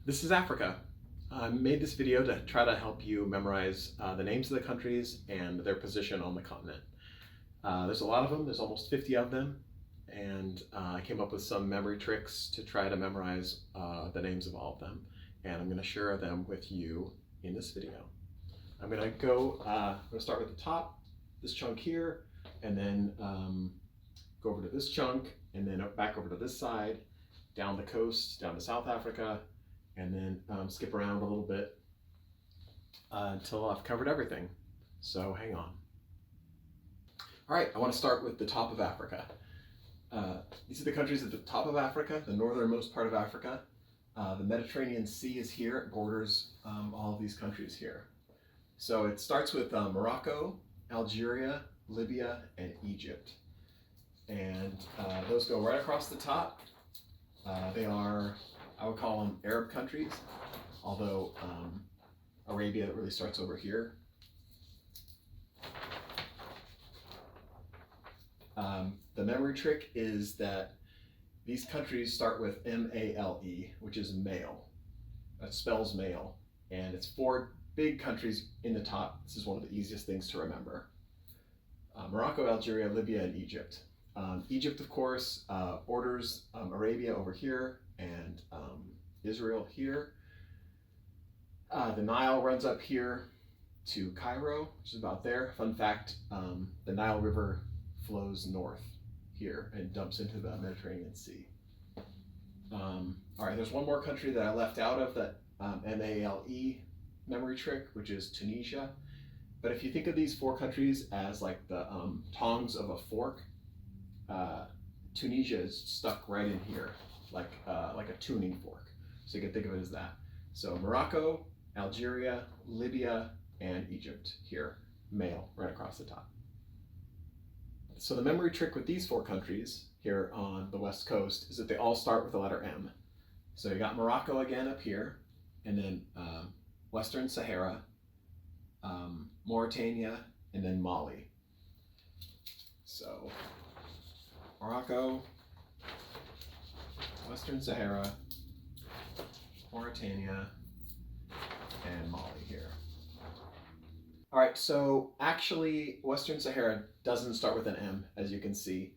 This is Africa. I made this video to try to help you memorize the names of the countries and their position on the continent. There's a lot of them, there's almost 50 of them, and I came up with some memory tricks to try to memorize the names of all of them, and I'm going to share them with you in this video. I'm going to start with the top, this chunk here, and then go over to this chunk, and then back over to this side, down the coast, down to South Africa, and then skip around a little bit until I've covered everything. So hang on. All right, I want to start with the top of Africa. These are the countries at the top of Africa, the northernmost part of Africa. The Mediterranean Sea is here, it borders all of these countries here. So it starts with Morocco, Algeria, Libya, and Egypt. And those go right across the top. They are, I would call them Arab countries, although Arabia really starts over here. The memory trick is that these countries start with M-A-L-E, which is male. That spells male. And it's 4 big countries in the top. This is one of the easiest things to remember. Morocco, Algeria, Libya, and Egypt. Egypt, of course, borders Arabia over here and Israel here. The Nile runs up here to Cairo, which is about there. Fun fact, the Nile River flows north here and dumps into the Mediterranean Sea. All right, there's one more country that I left out of that M-A-L-E memory trick, which is Tunisia. But if you think of these 4 countries as like the tongs of a fork, Tunisia is stuck right in here, like a tuning fork. So you can think of it as that. So Morocco, Algeria, Libya, and Egypt here, male, right across the top. So the memory trick with these 4 countries here on the west coast is that they all start with the letter M. So you got Morocco again up here, and then Western Sahara, Mauritania, and then Mali. So Morocco, Western Sahara, Mauritania, and Mali here. All right, so actually Western Sahara doesn't start with an M, as you can see,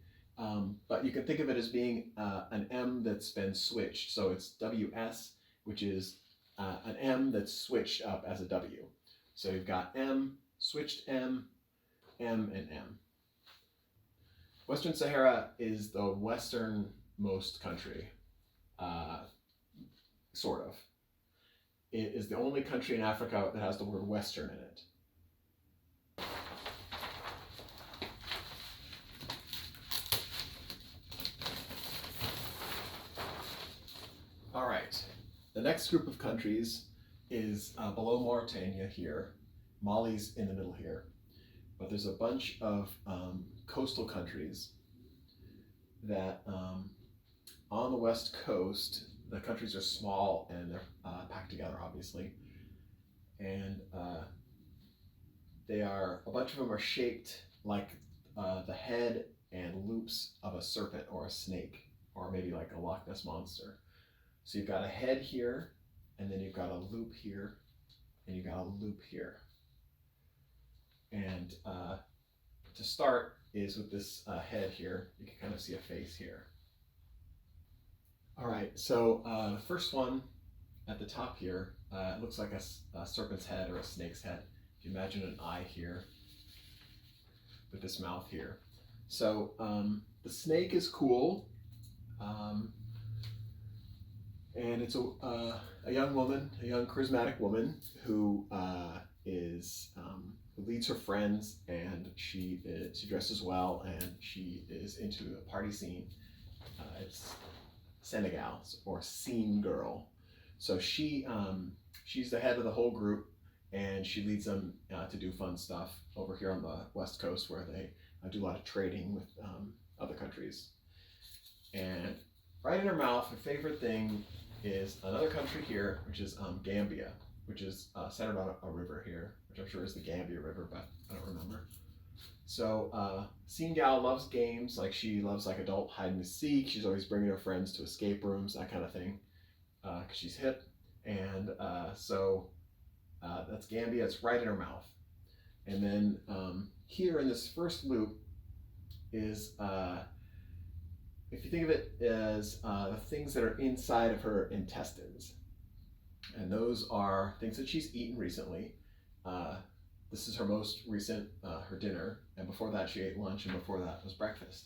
but you can think of it as being an M that's been switched. So it's WS, which is an M that's switched up as a W. So you've got M, switched M, M, and M. Western Sahara is the westernmost country, sort of. It is the only country in Africa that has the word Western in it. All right, the next group of countries is below Mauritania here. Mali's in the middle here. But there's a bunch of coastal countries that on the west coast, the countries are small and they're packed together, obviously. And a bunch of them are shaped like the head and loops of a serpent or a snake, or maybe like a Loch Ness monster. So you've got a head here, and then you've got a loop here, and you've got a loop here. And to start is with this head here. You can kind of see a face here. All right, so the first one at the top here, it looks like a serpent's head or a snake's head. If you imagine an eye here with this mouth here. So the snake is cool. And it's a young woman, a young charismatic woman who who leads her friends, and she dresses well, and she is into a party scene. It's Senegal, or scene girl. So she's the head of the whole group, and she leads them to do fun stuff over here on the west coast, where they do a lot of trading with other countries. And right in her mouth, her favorite thing is another country here, which is Gambia, which is centered on a river here, which I'm sure is the Gambia River, but I don't remember. So Scene Gal loves games, like she loves like adult hide and seek. She's always bringing her friends to escape rooms, that kind of thing, because she's hip. And that's Gambia. It's right in her mouth. And then here in this first loop is, if you think of it as the things that are inside of her intestines. And those are things that she's eaten recently. This is her most recent, her dinner. And before that, she ate lunch, and before that was breakfast.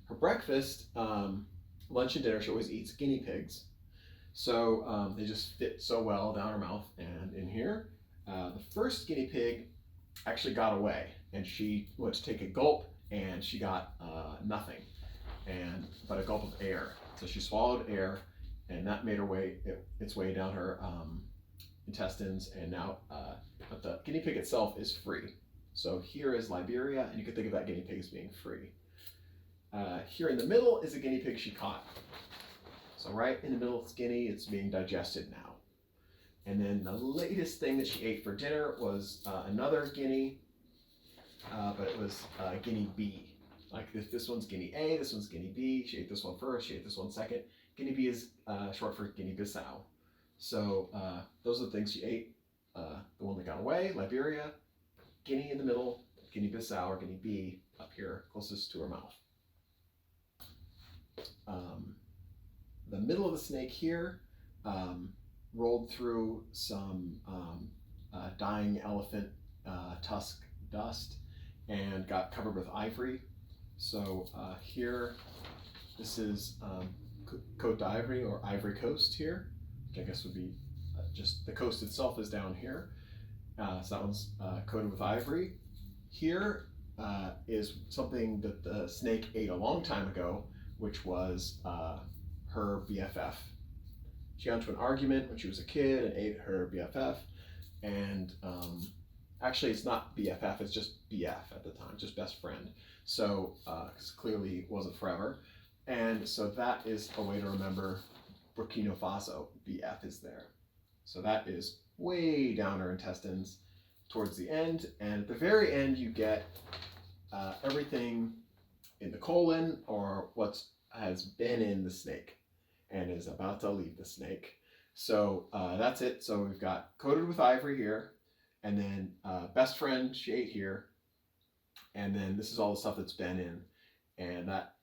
Her breakfast, lunch and dinner, she always eats guinea pigs. So they just fit so well down her mouth. And in here, the first guinea pig actually got away, and she went to take a gulp, and she got nothing, but a gulp of air. So she swallowed air, and that made its way down her intestines, and now, but the guinea pig itself is free. So here is Liberia, and you can think of that guinea pig as being free. Here in the middle is a guinea pig she caught. So right in the middle of Guinea, it's being digested now. And then the latest thing that she ate for dinner was another guinea, but it was guinea B. Like this one's guinea A, this one's guinea B. She ate this one first, she ate this one second. Guinea B is short for Guinea-Bissau. So those are the things she ate. The one that got away, Liberia, Guinea in the middle, Guinea-Bissau or Guinea B up here closest to her mouth. The middle of the snake here rolled through some dying elephant tusk dust and got covered with ivory. So here, this is Côte d'Ivoire or Ivory Coast here, which I guess would be just the coast itself is down here. So that one's coated with ivory. Here is something that the snake ate a long time ago, which was her BFF. She got into an argument when she was a kid and ate her BFF, and actually it's not BFF, it's just BF at the time, just best friend. So clearly it wasn't forever. And so that is a way to remember Burkina Faso, BF is there. So that is way down her intestines towards the end, and at the very end you get everything in the colon, or what has been in the snake and is about to leave the snake. So that's it. So we've got coated with ivory here, and then best friend she ate here, and then this is all the stuff that's been in, and that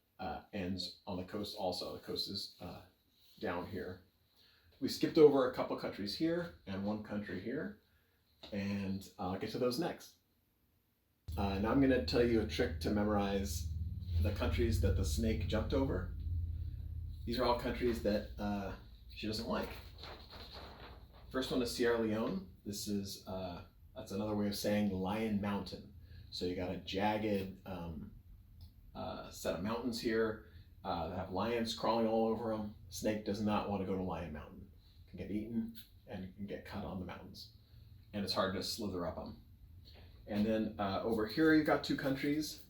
ends on the coast also. The coast is down here. We skipped over a couple countries here and one country here, and I'll get to those next. Now I'm going to tell you a trick to memorize the countries that the snake jumped over. These are all countries that she doesn't like. First one is Sierra Leone. This is, that's another way of saying Lion Mountain. So you got a jagged set of mountains here that have lions crawling all over them. Snake does not want to go to Lion Mountain. It can get eaten and you can get cut on the mountains. And it's hard to slither up them. And then over here you've got two countries.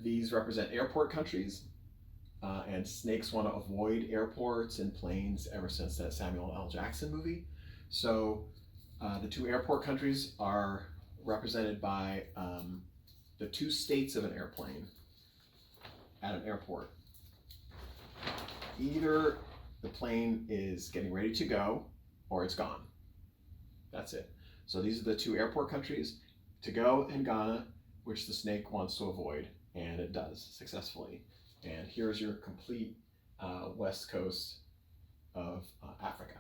These represent airport countries. And snakes want to avoid airports and planes ever since that Samuel L. Jackson movie. So the two airport countries are represented by the two states of an airplane at an airport. Either the plane is getting ready to go or it's gone. That's it. So these are the two airport countries, to go and Ghana, which the snake wants to avoid, and it does successfully. And here's your complete west coast of Africa.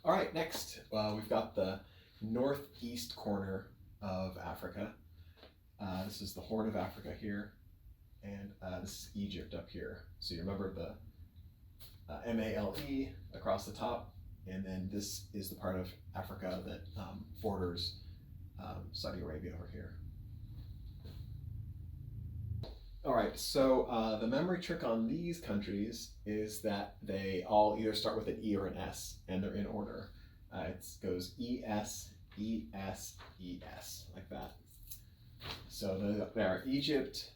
All right, next we've got the northeast corner of Africa. This is the Horn of Africa here, and this is Egypt up here. So you remember the M-A-L-E across the top, and then this is the part of Africa that borders Saudi Arabia over here. All right, so the memory trick on these countries is that they all either start with an E or an S, and they're in order. It goes E-S, E-S, E-S, like that. So they are Egypt,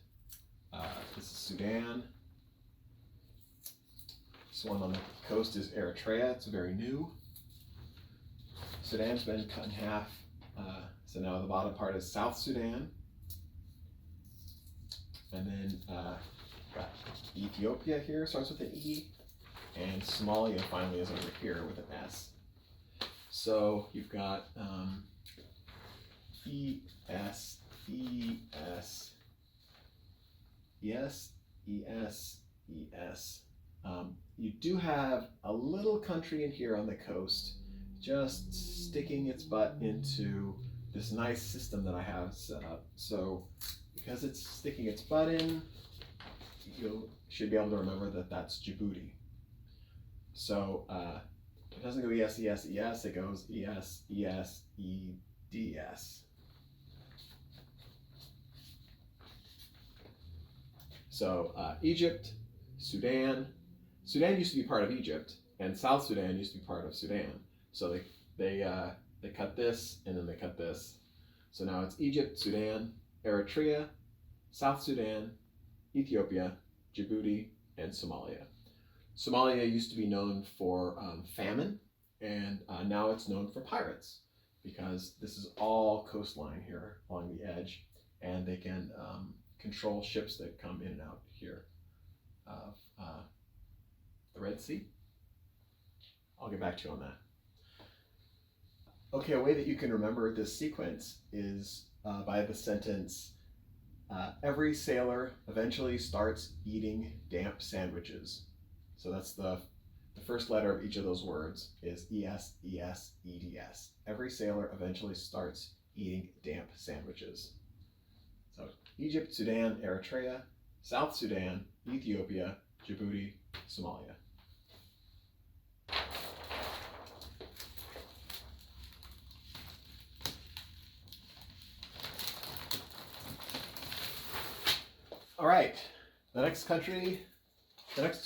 this is Sudan. This one on the coast is Eritrea, it's very new. Sudan's been cut in half, so now the bottom part is South Sudan. Got Ethiopia here, starts with an E, and Somalia finally is over here with an S. So you've got E, S, E, S, E, S, E, S, E, S. You do have a little country in here on the coast, just sticking its butt into this nice system that I have set up. So because it's sticking its butt in, you should be able to remember that that's Djibouti. So it doesn't go ES, ES, ES, it goes ES, ES, EDS. So Egypt, Sudan. Sudan used to be part of Egypt, and South Sudan used to be part of Sudan. So they cut this, and then they cut this. So now it's Egypt, Sudan, Eritrea, South Sudan, Ethiopia, Djibouti, and Somalia. Somalia used to be known for famine, and now it's known for pirates, because this is all coastline here along the edge, and they can control ships that come in and out here of the Red Sea. I'll get back to you on that. Okay, a way that you can remember this sequence is by the sentence, every sailor eventually starts eating damp sandwiches. So that's the first letter of each of those words is ES, ES, EDS. Every sailor eventually starts eating damp sandwiches. So Egypt, Sudan, Eritrea, South Sudan, Ethiopia, Djibouti, Somalia. All right, the next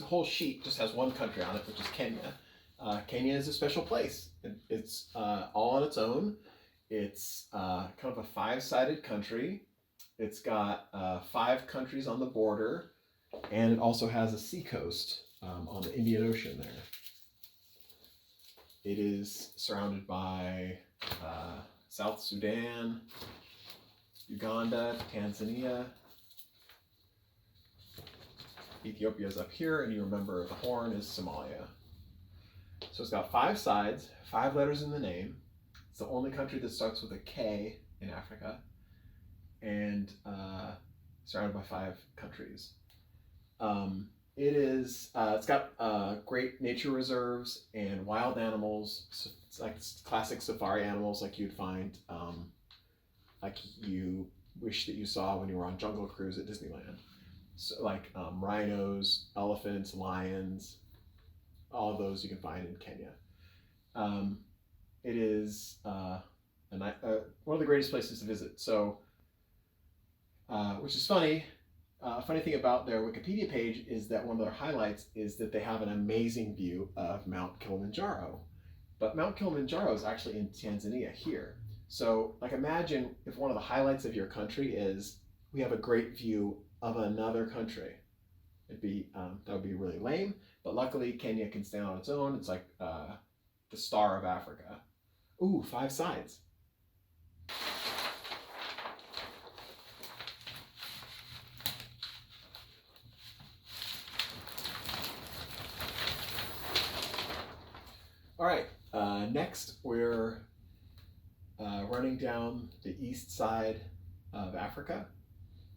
whole sheet just has one country on it, which is Kenya. Kenya is a special place. It's all on its own. It's kind of a five-sided country. It's got 5 countries on the border, and it also has a seacoast on the Indian Ocean there. It is surrounded by South Sudan, Uganda, Tanzania. Ethiopia is up here, and you remember the horn is Somalia. So it's got 5 sides, 5 letters in the name. It's the only country that starts with a K in Africa, and surrounded by 5 countries. It's got great nature reserves and wild animals. So it's like classic safari animals like you'd find, like you wish that you saw when you were on Jungle Cruise at Disneyland. So like rhinos, elephants, lions, all of those you can find in Kenya. It is one of the greatest places to visit. So, which is funny. A funny thing about their Wikipedia page is that one of their highlights is that they have an amazing view of Mount Kilimanjaro. But Mount Kilimanjaro is actually in Tanzania here. So like imagine if one of the highlights of your country is we have a great view of another country. It'd be that would be really lame, but luckily Kenya can stand on its own. It's like the star of Africa. Ooh, 5 sides. All right, next we're running down the east side of Africa.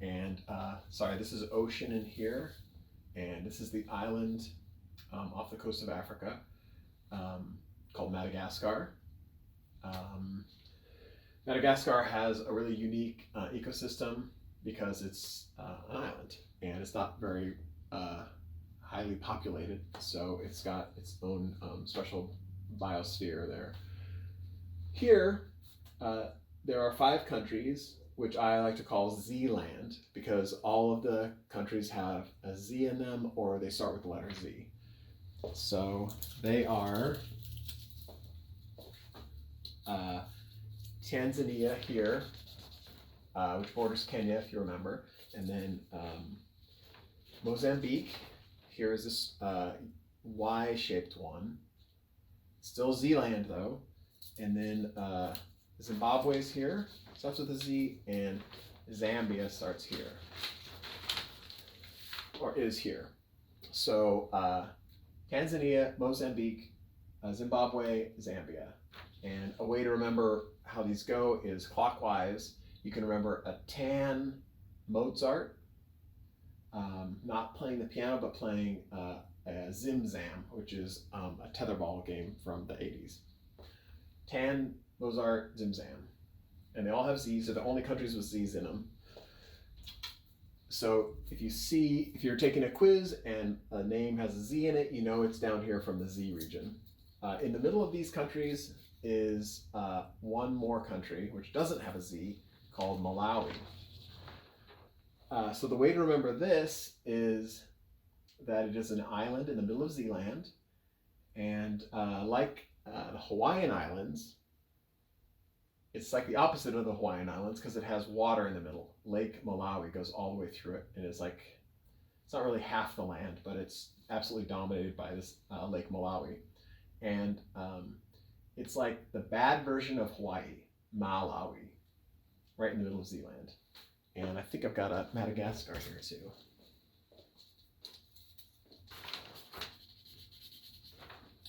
And sorry, this is ocean in here, and this is the island off the coast of Africa called Madagascar. Madagascar has a really unique ecosystem because it's an island, and it's not very highly populated, so it's got its own special biosphere there. Here, there are 5 countries, which I like to call Z-land, because all of the countries have a Z in them, or they start with the letter Z. So they are Tanzania here, which borders Kenya, if you remember, and then Mozambique. Here is this Y-shaped one. Still Z-land though, and then Zimbabwe is here, starts with a Z, and Zambia starts here. or is here. So Tanzania, Mozambique, Zimbabwe, Zambia. And a way to remember how these go is clockwise. You can remember a tan Mozart, not playing the piano, but playing a Zim Zam, which is a tetherball game from the 80s. Tan, Mozart, Zim Zam. And they all have Z's. They're the only countries with Z's in them. So if you're taking a quiz and a name has a Z in it, you know it's down here from the Z region. In the middle of these countries is one more country, which doesn't have a Z, called Malawi. So the way to remember this is that it is an island in the middle of Zealand, and like the Hawaiian Islands, it's like the opposite of the Hawaiian Islands because it has water in the middle. Lake Malawi goes all the way through it, and it's not really half the land, but it's absolutely dominated by this Lake Malawi. And it's like the bad version of Hawaii, Malawi, right in the middle of Zealand. And I think I've got a Madagascar here too.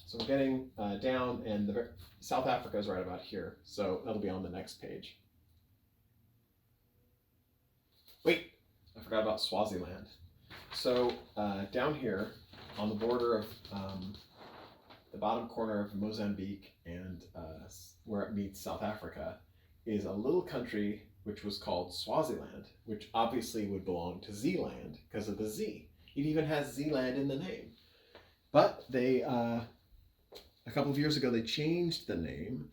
So we're getting down, and South Africa is right about here, so that'll be on the next page. Wait, I forgot about Swaziland. So down here on the border of the bottom corner of Mozambique and where it meets South Africa is a little country which was called Swaziland, which obviously would belong to Zealand because of the Z. It even has Zealand in the name. But they, a couple of years ago, they changed the name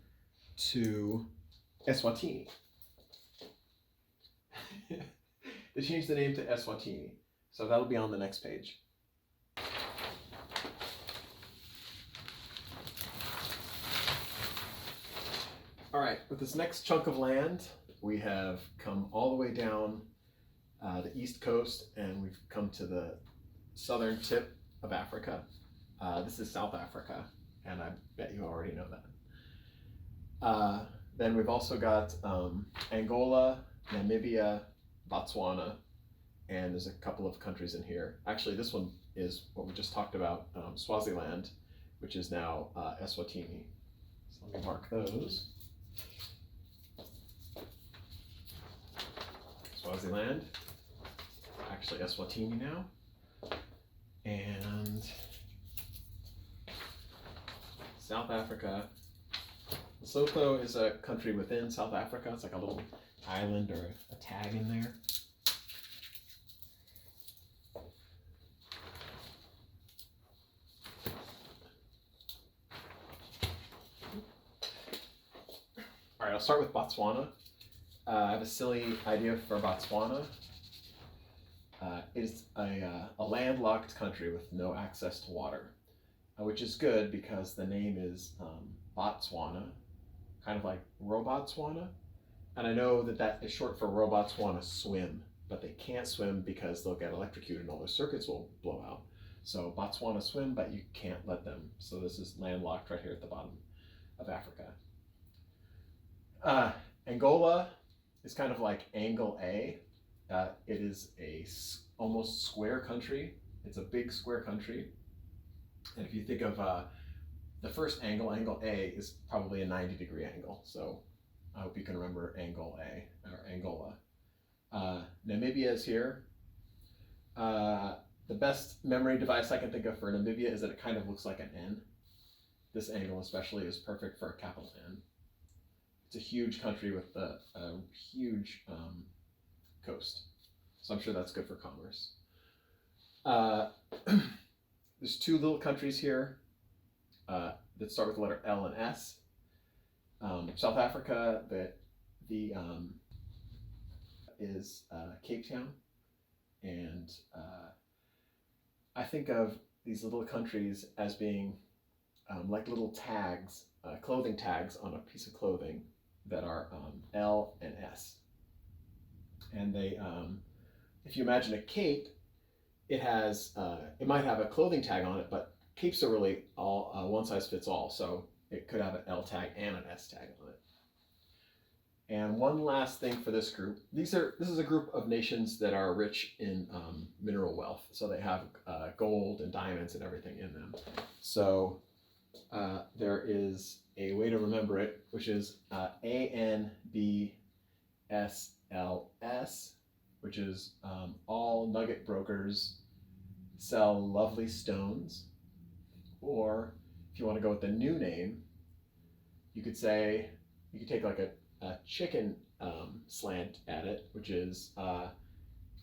to Eswatini. They changed the name to Eswatini. So that'll be on the next page. All right, with this next chunk of land, we have come all the way down the east coast, and we've come to the southern tip of Africa. This is South Africa, and I bet you already know that. Then we've also got Angola, Namibia, Botswana, and there's a couple of countries in here. Actually, this one is what we just talked about, Swaziland, which is now Eswatini. So let me mark those. Swaziland, actually Eswatini now, and South Africa. Lesotho is a country within South Africa. It's like a little island or a tag in there. All right, I'll start with Botswana. I have a silly idea for Botswana. It's a landlocked country with no access to water, which is good because the name is Botswana, kind of like Robotswana. And I know that is short for robots want to swim, but they can't swim because they'll get electrocuted and all their circuits will blow out. So Botswana swim, but you can't let them. So this is landlocked right here at the bottom of Africa. Angola is kind of like Angle A. It is a almost square country. It's a big square country. And if you think of the first angle, Angle A is probably a 90-degree angle. So I hope you can remember Angle A, or Angola. Namibia is here. The best memory device I can think of for Namibia is that it kind of looks like an N. This angle especially is perfect for a capital N. It's a huge country with a huge coast. So I'm sure that's good for commerce. There's two little countries here that start with the letter L and S. South Africa, is Cape Town. And I think of these little countries as being like little tags, clothing tags on a piece of clothing that are L and S. And they, if you imagine a cape, it might have a clothing tag on it, but capes are really all one size fits all. So it could have an L tag and an S tag on it. And one last thing for this group. This is a group of nations that are rich in mineral wealth. So they have gold and diamonds and everything in them. So there is a way to remember it, which is ANBSLS, which is all nugget brokers sell lovely stones. Or if you want to go with the new name, you could take like a chicken slant at it, which is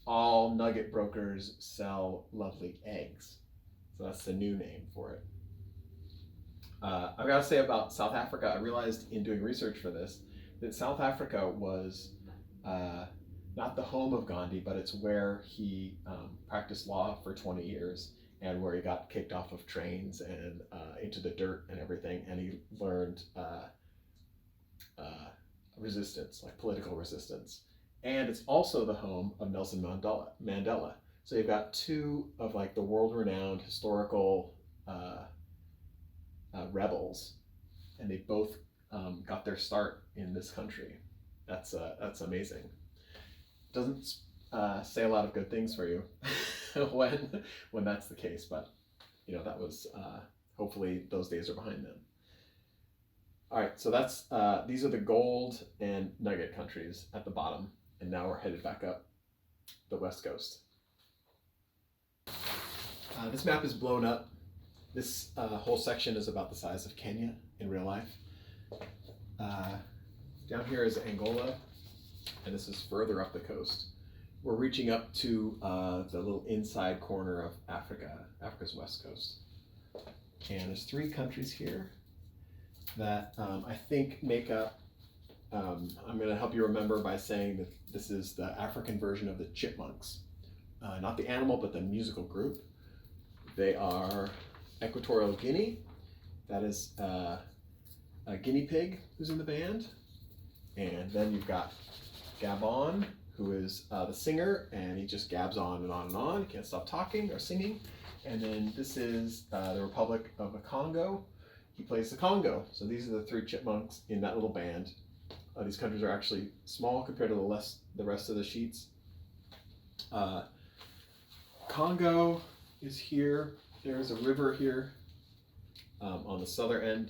all nugget brokers sell lovely eggs. So that's the new name for it. I've got to say about South Africa, I realized in doing research for this that South Africa was not the home of Gandhi, but it's where he practiced law for 20 years and where he got kicked off of trains and into the dirt and everything, and he learned resistance, like political resistance. And it's also the home of Nelson Mandela. So you've got two of like the world-renowned historical rebels, and they both got their start in this country. That's amazing. Doesn't say a lot of good things for you when that's the case, but you know, that was hopefully those days are behind them. All right, so that's these are the gold and nugget countries at the bottom, and now we're headed back up the west coast. This map is blown up. This whole section is about the size of Kenya in real life. Down here is Angola, and this is further up the coast. We're reaching up to the little inside corner of Africa, Africa's west coast. And there's 3 countries here that I think make up, I'm going to help you remember by saying that this is the African version of the Chipmunks. Not the animal, but the musical group. They are Equatorial Guinea, that is a guinea pig who's in the band. And then you've got Gabon, who is the singer, and he just gabs on and on and on. He can't stop talking or singing. And then this is the Republic of the Congo. He plays the Congo. So these are the 3 chipmunks in that little band. These countries are actually small compared to the rest of the sheets. Congo is here. There's a river here on the southern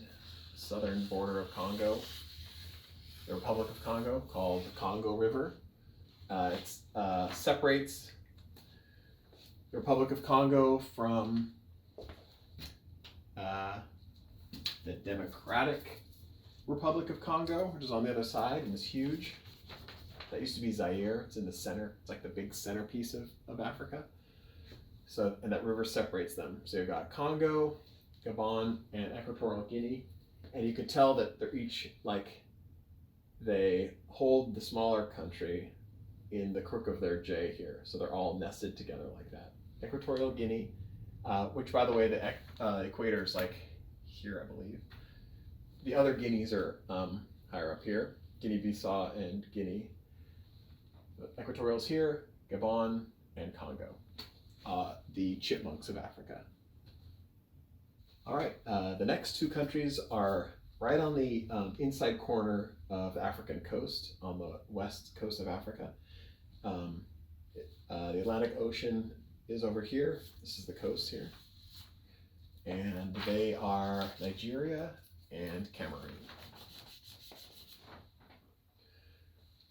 border of Congo, the Republic of Congo, called the Congo River. It separates the Republic of Congo from the Democratic Republic of Congo, which is on the other side and is huge. That used to be Zaire. It's in the center. It's like the big centerpiece of Africa. So, and that river separates them. So you've got Congo, Gabon, and Equatorial Guinea. And you can tell that they're each like, they hold the smaller country in the crook of their J here. So they're all nested together like that. Equatorial Guinea, which by the way, the equator is like here, I believe. The other Guineas are higher up here, Guinea-Bissau and Guinea. Equatorial's here, Gabon, and Congo. The chipmunks of Africa. All right, the next 2 countries are right on the inside corner of the African coast, on the west coast of Africa. The Atlantic Ocean is over here. This is the coast here. And they are Nigeria and Cameroon.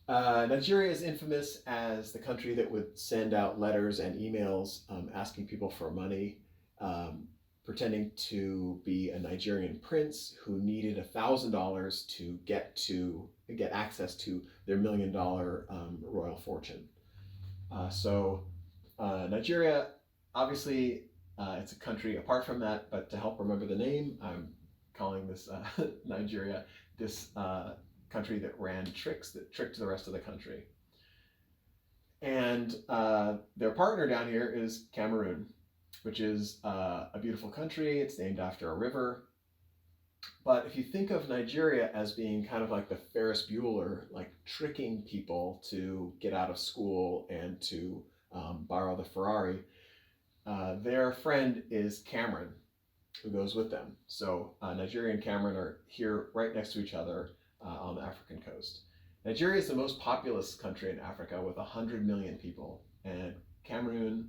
Nigeria is infamous as the country that would send out letters and emails asking people for money, pretending to be a Nigerian prince who needed $1,000 to get access to their $1 million royal fortune. So Nigeria, obviously, it's a country apart from that, but to help remember the name, I'm calling this Nigeria, this country that ran tricks that tricked the rest of the country. And their partner down here is Cameroon, which is a beautiful country. It's named after a river. But if you think of Nigeria as being kind of like the Ferris Bueller, like tricking people to get out of school and to borrow the Ferrari, their friend is Cameron, who goes with them. So Nigeria and Cameroon are here right next to each other on the African coast. Nigeria is the most populous country in Africa with 100 million people, and Cameroon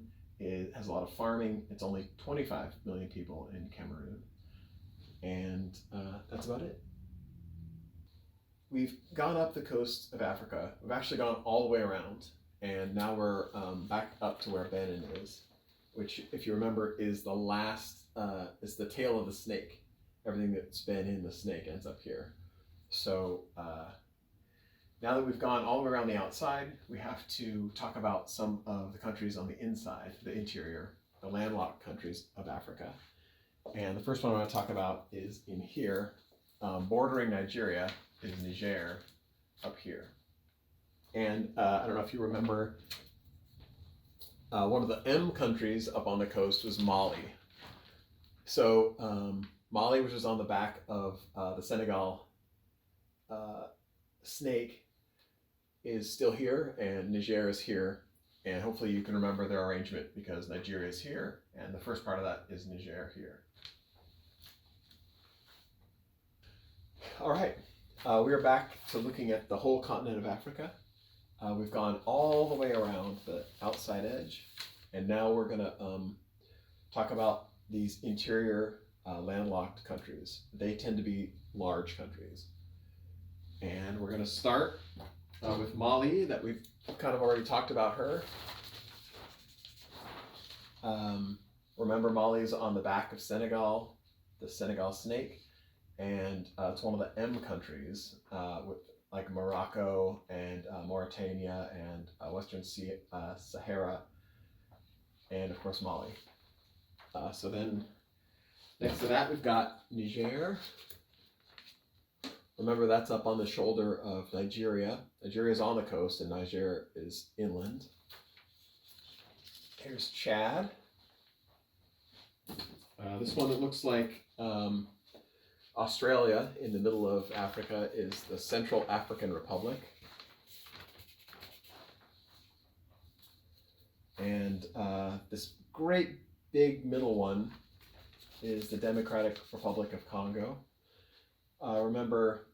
has a lot of farming. It's only 25 million people in Cameroon, and that's about it. We've gone up the coast of Africa. We've actually gone all the way around, and now we're back up to where Benin is, which, if you remember, is the last, is the tail of the snake. Everything that's been in the snake ends up here. So now that we've gone all the way around the outside, we have to talk about some of the countries on the inside, the interior, the landlocked countries of Africa. And the first one I want to talk about is in here, bordering Nigeria is Niger up here. And I don't know if you remember, one of the M countries up on the coast was Mali. So Mali, which is on the back of the Senegal snake, is still here, and Niger is here. And hopefully you can remember their arrangement, because Nigeria is here, and the first part of that is Niger here. All right, we are back to looking at the whole continent of Africa. We've gone all the way around the outside edge, and now we're gonna talk about these interior landlocked countries. They tend to be large countries. And we're gonna start with Mali, that we've kind of already talked about her. Remember, Mali is on the back of Senegal, the Senegal snake, and it's one of the M countries, with like Morocco and Mauritania and Western Sahara, and of course Mali. So then next to that we've got Niger. Remember, that's up on the shoulder of Nigeria. Nigeria is on the coast and Niger is inland. Here's Chad. This one that looks like Australia in the middle of Africa is the Central African Republic. And this great big middle one is the Democratic Republic of Congo. Remember,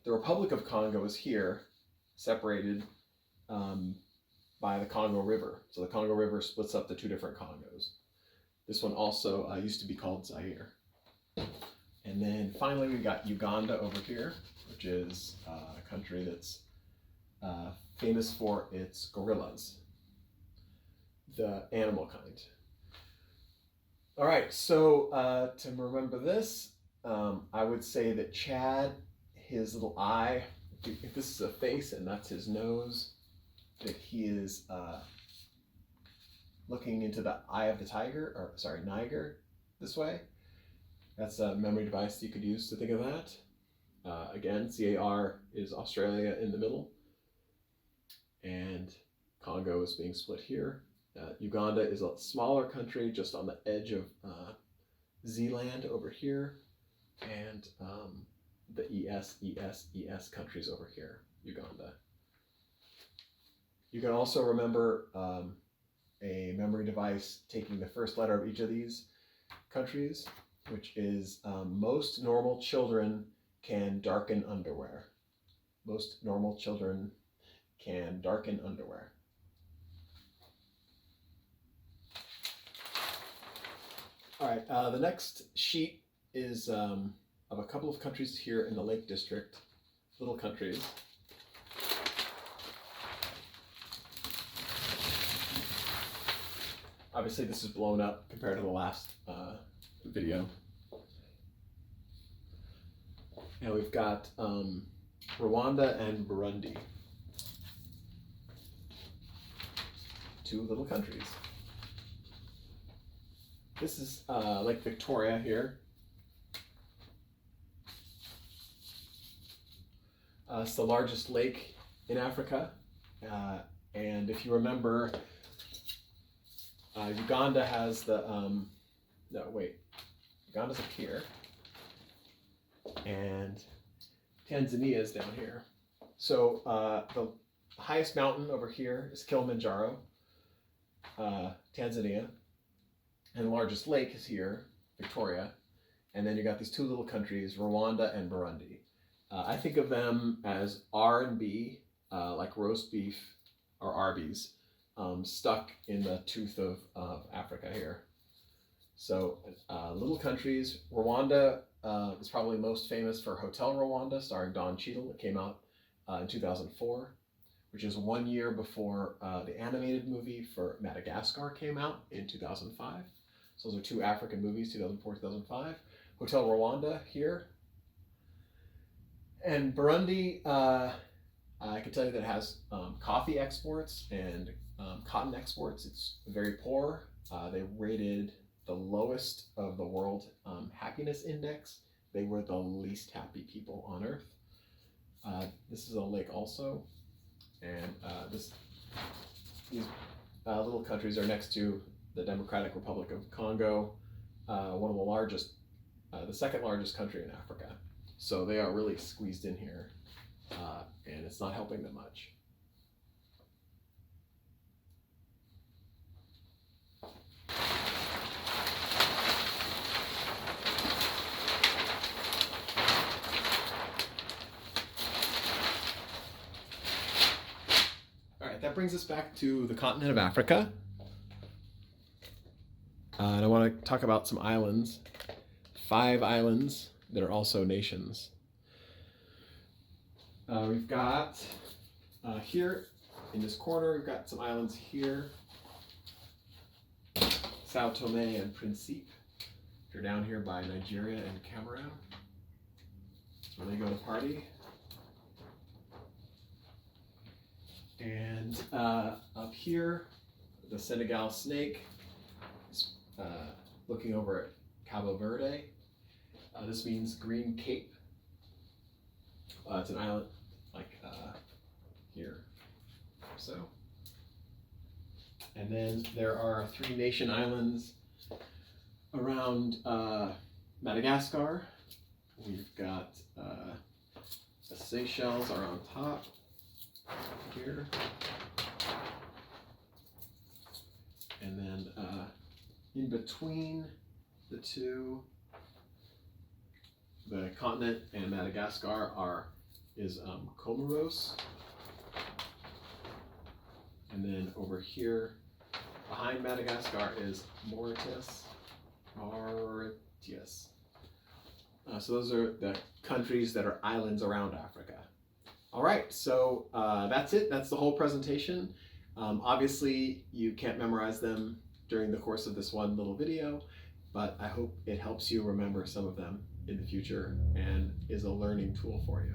the Republic of Congo is here, separated by the Congo River. So the Congo River splits up the two different Congos. This one also used to be called Zaire. And then finally we got Uganda over here, which is a country that's famous for its gorillas, the animal kind. All right, so to remember this, I would say that Chad, his little eye, if this is a face and that's his nose, that he is looking into the eye of the tiger, or sorry, Niger, this way. That's a memory device you could use to think of that. Again, CAR is Australia in the middle, and Congo is being split here. Uganda is a smaller country just on the edge of Zealand over here, and the ES countries over here, Uganda. You can also remember a memory device taking the first letter of each of these countries, which is most normal children can darken underwear. Most normal children can darken underwear. All right, the next sheet is of a couple of countries here in the Lake District, little countries. Obviously this is blown up compared to the last video. And we've got Rwanda and Burundi, two little countries. This is Lake Victoria here. It's the largest lake in Africa. And if you remember, Uganda has the, Uganda's up here. And Tanzania is down here. So the highest mountain over here is Kilimanjaro, Tanzania. And the largest lake is here, Victoria. And then you got these two little countries, Rwanda and Burundi. I think of them as R&B, like roast beef or Arby's, stuck in the tooth of Africa here. So little countries. Rwanda is probably most famous for Hotel Rwanda, starring Don Cheadle. It came out in 2004, which is 1 year before the animated movie for Madagascar came out in 2005. So those are two African movies, 2004, 2005. Hotel Rwanda here. And Burundi, I can tell you that it has coffee exports and cotton exports. It's very poor. They rated the lowest of the world happiness index. They were the least happy people on earth. This is a lake also, and these little countries are next to the Democratic Republic of Congo, one of the largest, the second largest country in Africa. So they are really squeezed in here, and it's not helping them much. All right, that brings us back to the continent of Africa. And I want to talk about some islands, 5 islands that are also nations. We've got here in this corner, we've got some islands here. Sao Tome and Principe. They're down here by Nigeria and Cameroon. That's where they go to party. And up here, the Senegal snake is looking over at Cabo Verde. This means Green Cape. It's an island like here, so. And then there are 3 nation islands around Madagascar. We've got the Seychelles are on top here. And then in between the two, the continent and Madagascar is Comoros. And then over here, behind Madagascar is Mauritius. So those are the countries that are islands around Africa. All right, so that's it. That's the whole presentation. Obviously, you can't memorize them during the course of this one little video, but I hope it helps you remember some of them in the future and is a learning tool for you.